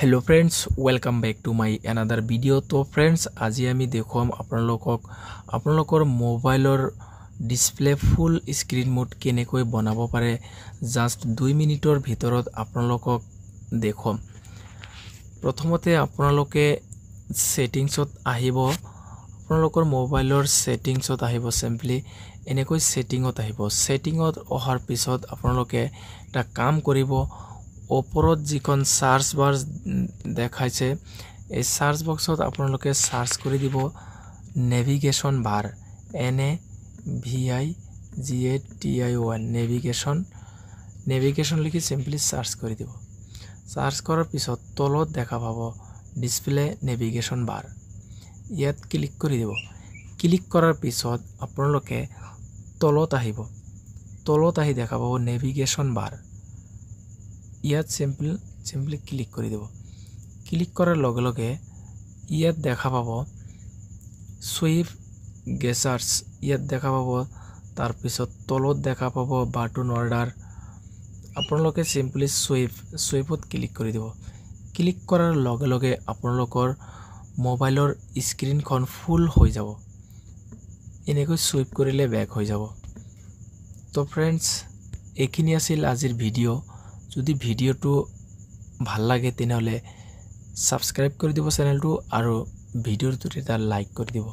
Hello friends, welcome back to my another video. तो friends আজি আমি দেখুৱাম আপোনালোকৰ মোবাইলৰ ডিসপ্লে ফুল স্ক্ৰীন মোড কেনেকৈ বনাব পাৰে জাস্ট 2 মিনিটৰ ভিতৰত আপোনালোকক দেখুৱাম। প্ৰথমতে আপোনালোকে সেটিংছত আহিব, আপোনালোকৰ মোবাইলৰ সেটিংছত আহিব, সিম্পলি এনেকৈ সেটিংত আহিব। সেটিংত অহাৰ পিছত আপোনালোকে এটা কাম কৰিব, ওপৰত যিখন সাৰ্চ বাৰ দেখাইছে এই সাৰ্চ বক্সত আপোনালোকে সাৰ্চ কৰি দিব নেভিগেশন বাৰ NAVIGATION নেভিগেশন লিখি সিম্পলি সাৰ্চ কৰি দিব। সাৰ্চ কৰাৰ পিছত তলত দেখা পাব ডিসপ্লে নেভিগেশন বাৰ, ইয়াত ক্লিক কৰি দিব। ক্লিক কৰাৰ পিছত আপোনালোকে তলত আহিব, তলত আহি দেখা পাব নেভিগেশন বাৰ, ইয়াত সিম্পলি ক্লিক কৰি দিব। ক্লিক কৰাৰ লগে লগে ইয়াত দেখা পাব সুইফট গেজাৰ্ছ, ইয়াত দেখা পাব। তাৰ পিছত তলত দেখা পাব বাটন অৰ্ডাৰ, আপোনালোকে সিম্পলি সুইফট ক্লিক কৰি দিব। ক্লিক কৰাৰ লগে লগে আপোনালোকৰ মোবাইলৰ স্ক্ৰীনখন ফুল হৈ যাব। এনেকৈ সুইপ কৰিলে বেক হৈ যাব। তো ফ্ৰেন্ডছ, এইখিনি আছিল আজিৰ ভিডিও। যদি ভিডিওটো ভাল লাগে তেনেহলে সাবস্ক্ৰাইব কৰি দিব চেনেলটো আৰু ভিডিওটো এটা লাইক কৰি দিব।